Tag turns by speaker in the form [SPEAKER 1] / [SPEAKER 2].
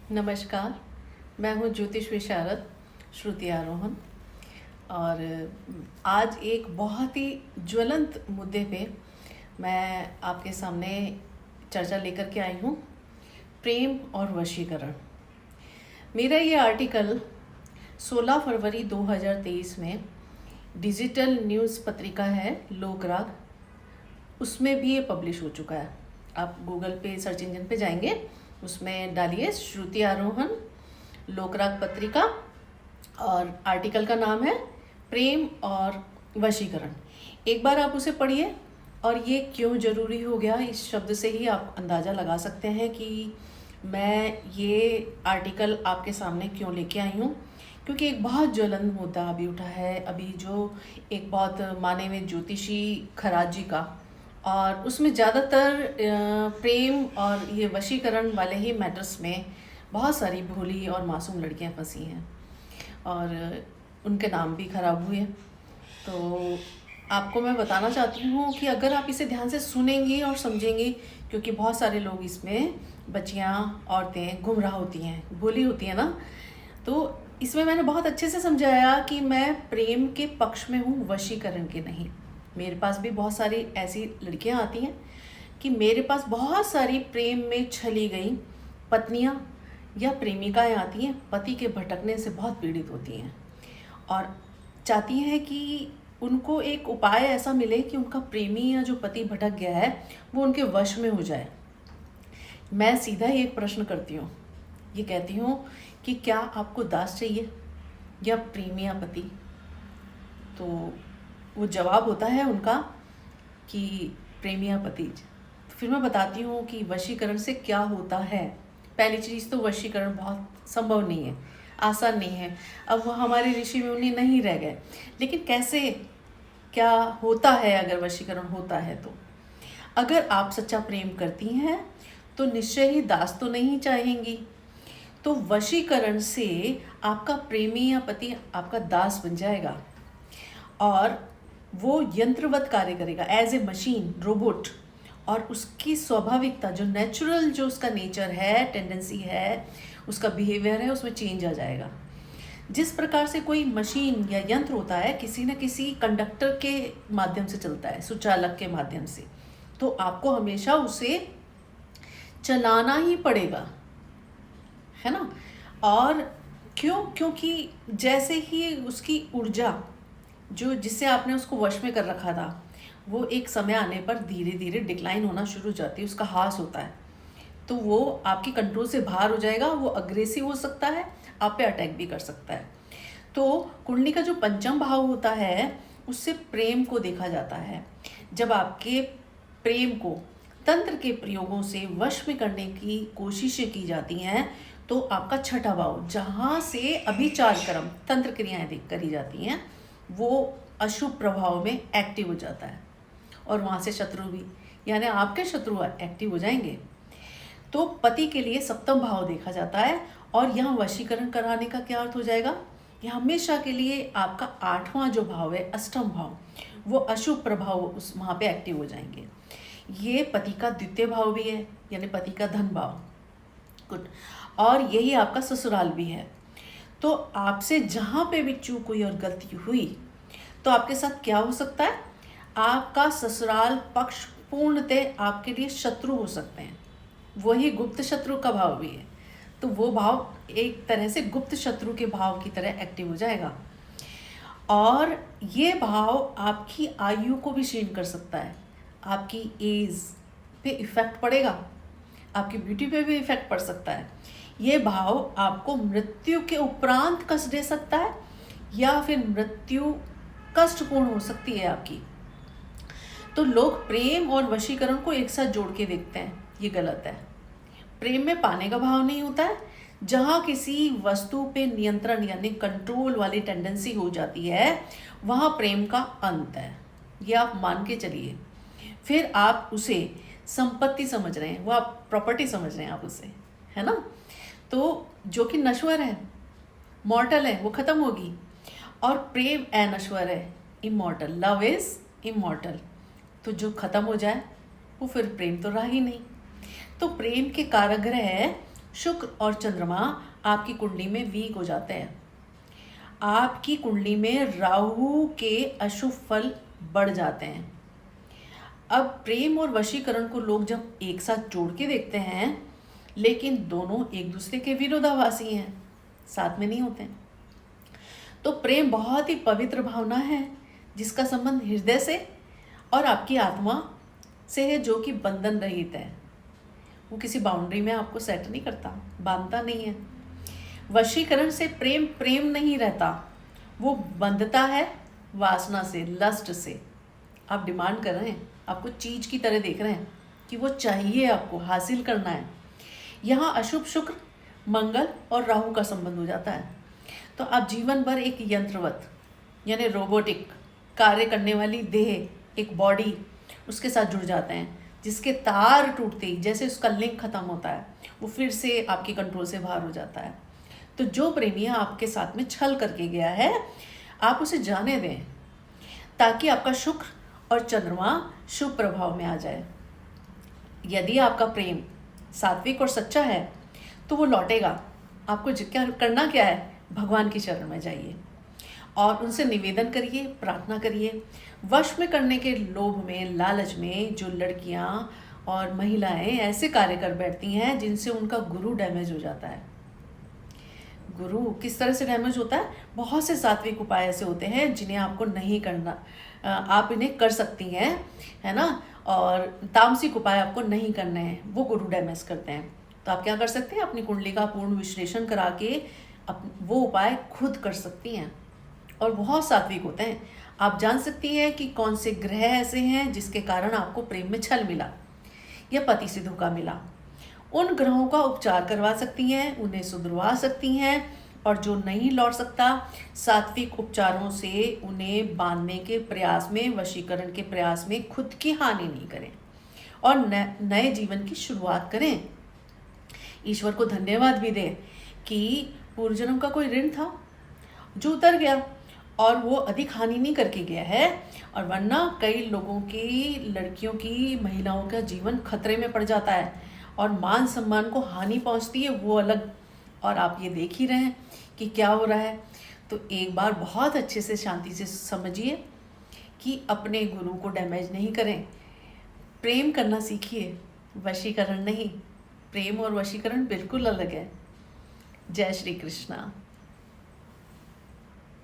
[SPEAKER 1] नमस्कार। मैं हूँ ज्योतिष विशारद श्रुति आरोहन। और आज एक बहुत ही ज्वलंत मुद्दे पे मैं आपके सामने चर्चा लेकर के आई हूँ, प्रेम और वशीकरण। मेरा ये आर्टिकल 16 फरवरी 2023 में डिजिटल न्यूज़ पत्रिका है लोकराग, उसमें भी ये पब्लिश हो चुका है। आप गूगल पे सर्च इंजन पे जाएंगे, उसमें डालिए श्रुति आरोहन लोकराग पत्रिका और आर्टिकल का नाम है प्रेम और वशीकरण। एक बार आप उसे पढ़िए और ये क्यों ज़रूरी हो गया, इस शब्द से ही आप अंदाज़ा लगा सकते हैं कि मैं ये आर्टिकल आपके सामने क्यों लेके आई हूँ। क्योंकि एक बहुत ज्वलंत मुद्दा अभी उठा है, अभी जो एक बहुत माने में ज्योतिषी खराज जी का, और उसमें ज़्यादातर प्रेम और ये वशीकरण वाले ही मैटर्स में बहुत सारी भोली और मासूम लड़कियां फंसी हैं और उनके नाम भी खराब हुए। तो आपको मैं बताना चाहती हूँ कि अगर आप इसे ध्यान से सुनेंगी और समझेंगी, क्योंकि बहुत सारे लोग इसमें, बच्चियाँ, औरतें गुमराह होती हैं, भोली होती हैं ना, तो इसमें मैंने बहुत अच्छे से समझाया कि मैं प्रेम के पक्ष में हूँ, वशीकरण के नहीं। मेरे पास भी बहुत सारी ऐसी लड़कियां आती हैं कि मेरे पास बहुत सारी प्रेम में छली गई पत्नियां या प्रेमिकाएं आती हैं, पति के भटकने से बहुत पीड़ित होती हैं और चाहती हैं कि उनको एक उपाय ऐसा मिले कि उनका प्रेमी या जो पति भटक गया है वो उनके वश में हो जाए। मैं सीधा ही एक प्रश्न करती हूँ, ये कहती हूँ कि क्या आपको दास चाहिए या प्रेमी या पति? तो वो जवाब होता है उनका कि प्रेमी या पति। तो फिर मैं बताती हूँ कि वशीकरण से क्या होता है। पहली चीज़ तो वशीकरण बहुत संभव नहीं है, आसान नहीं है। अब वो हमारे ऋषि मुनि नहीं रह गए, लेकिन कैसे क्या होता है अगर वशीकरण होता है? तो अगर आप सच्चा प्रेम करती हैं तो निश्चय ही दास तो नहीं चाहेंगी। तो वशीकरण से आपका प्रेमी या पति आपका दास बन जाएगा और वो यंत्रवत कार्य करेगा, एज ए मशीन, रोबोट। और उसकी स्वाभाविकता, जो नेचुरल, जो उसका नेचर है, टेंडेंसी है, उसका बिहेवियर है, उसमें चेंज आ जाएगा। जिस प्रकार से कोई मशीन या यंत्र होता है किसी न किसी कंडक्टर के माध्यम से चलता है, सुचालक के माध्यम से, तो आपको हमेशा उसे चलाना ही पड़ेगा, है ना। और क्यों? क्योंकि जैसे ही उसकी ऊर्जा, जो जिससे आपने उसको वश में कर रखा था, वो एक समय आने पर धीरे धीरे डिक्लाइन होना शुरू हो जाती है, उसका ह्रास होता है, तो वो आपकी कंट्रोल से बाहर हो जाएगा। वो अग्रेसिव हो सकता है, आप पे अटैक भी कर सकता है। तो कुंडली का जो पंचम भाव होता है उससे प्रेम को देखा जाता है। जब आपके प्रेम को तंत्र के प्रयोगों से वश में करने की कोशिशें की जाती हैं, तो आपका छठा भाव, जहाँ से अभिचार कर्म, तंत्र क्रियाएं करी जाती हैं, वो अशुभ प्रभाव में एक्टिव हो जाता है और वहाँ से शत्रु भी, यानी आपके शत्रु एक्टिव हो जाएंगे। तो पति के लिए सप्तम भाव देखा जाता है और यहाँ वशीकरण कराने का क्या अर्थ हो जाएगा? ये हमेशा के लिए आपका आठवां जो भाव है, अष्टम भाव, वो अशुभ प्रभाव उस वहाँ पे एक्टिव हो जाएंगे। ये पति का द्वितीय भाव भी है, यानी पति का धन भाव। गुड। और यही आपका ससुराल भी है। तो आपसे जहाँ पे भी चूक हुई और गलती हुई, तो आपके साथ क्या हो सकता है? आपका ससुराल पक्ष पूर्णतः आपके लिए शत्रु हो सकते हैं। वही गुप्त शत्रु का भाव भी है, तो वो भाव एक तरह से गुप्त शत्रु के भाव की तरह एक्टिव हो जाएगा। और ये भाव आपकी आयु को भी क्षीण कर सकता है, आपकी एज पे इफेक्ट पड़ेगा, आपकी ब्यूटी पे भी इफेक्ट पड़ सकता है। ये भाव आपको मृत्यु के उपरांत कष्ट दे सकता है या फिर मृत्यु कष्टपूर्ण हो सकती है आपकी। तो लोग प्रेम और वशीकरण को एक साथ जोड़ के देखते हैं, ये गलत है। प्रेम में पाने का भाव नहीं होता है। जहाँ किसी वस्तु पे नियंत्रण यानी कंट्रोल वाली टेंडेंसी हो जाती है, वहाँ प्रेम का अंत है, ये आप मान के चलिए। फिर आप उसे संपत्ति समझ रहे हैं, वो आप प्रॉपर्टी समझ रहे हैं आप उसे, है ना। तो जो कि नश्वर है, मॉर्टल है, वो खत्म होगी। और प्रेम अनश्वर है, इमॉर्टल, लव इज इमॉर्टल। तो जो खत्म हो जाए वो फिर प्रेम तो रहा ही नहीं। तो प्रेम के कारागृह शुक्र और चंद्रमा आपकी कुंडली में वीक हो जाते हैं। आपकी कुंडली में राहु के अशुभ फल बढ़ जाते हैं। अब प्रेम और वशीकरण को लोग जब एक साथ जोड़ के देखते हैं, लेकिन दोनों एक दूसरे के विरोधाभासी हैं, साथ में नहीं होते हैं। तो प्रेम बहुत ही पवित्र भावना है जिसका संबंध हृदय से और आपकी आत्मा से है, जो कि बंधन रहित है। वो किसी बाउंड्री में आपको सेट नहीं करता, बांधता नहीं है। वशीकरण से प्रेम प्रेम नहीं रहता, वो बंधता है वासना से, लस्ट से। आप डिमांड कर रहे हैं, आपको चीज की तरह देख रहे हैं कि वो चाहिए, आपको हासिल करना है। यहाँ अशुभ शुक्र, मंगल और राहु का संबंध हो जाता है। तो आप जीवन भर एक यंत्रवत यानी रोबोटिक कार्य करने वाली देह, एक बॉडी उसके साथ जुड़ जाते हैं, जिसके तार टूटते ही जैसे उसका लिंक खत्म होता है, वो फिर से आपके कंट्रोल से बाहर हो जाता है। तो जो प्रेमी आपके साथ में छल करके गया है, आप उसे जाने दें, ताकि आपका शुक्र और चंद्रमा शुभ प्रभाव में आ जाए। यदि आपका प्रेम सात्विक और सच्चा है तो वो लौटेगा। आपको क्या करना क्या है, भगवान की शरण में जाइए और उनसे निवेदन करिए, प्रार्थना करिए। वश में करने के लोभ में, लालच में जो लड़कियां और महिलाएं ऐसे कार्य कर बैठती हैं जिनसे उनका गुरु डैमेज हो जाता है। गुरु किस तरह से डैमेज होता है? बहुत से सात्विक उपाय ऐसे होते हैं जिन्हें आपको नहीं करना, आप इन्हें कर सकती हैं, है ना, और तामसिक उपाय आपको नहीं करने हैं, वो गुरु डैमेज करते हैं। तो आप क्या कर सकते हैं, अपनी कुंडली का पूर्ण विश्लेषण करा के वो उपाय खुद कर सकती हैं, और बहुत सात्विक होते हैं। आप जान सकती हैं कि कौन से ग्रह ऐसे हैं जिसके कारण आपको प्रेम में छल मिला या पति से धोखा मिला। उन ग्रहों का उपचार करवा सकती हैं, उन्हें सुधरवा सकती हैं, और जो नहीं लौट सकता, सात्विक उपचारों से उन्हें बांधने के प्रयास में, वशीकरण के प्रयास में खुद की हानि नहीं करें और नए जीवन की शुरुआत करें। ईश्वर को धन्यवाद भी दें कि पूर्व जन्म का कोई ऋण था जो उतर गया और वो अधिक हानि नहीं करके गया है, और वरना कई लोगों की, लड़कियों की, महिलाओं का जीवन खतरे में पड़ जाता है और मान सम्मान को हानि पहुंचती है, वो अलग। और आप ये देख ही रहे हैं कि क्या हो रहा है। तो एक बार बहुत अच्छे से शांति से समझिए कि अपने गुरु को डैमेज नहीं करें, प्रेम करना सीखिए, वशीकरण नहीं। प्रेम और वशीकरण बिल्कुल अलग है। जय श्री कृष्णा।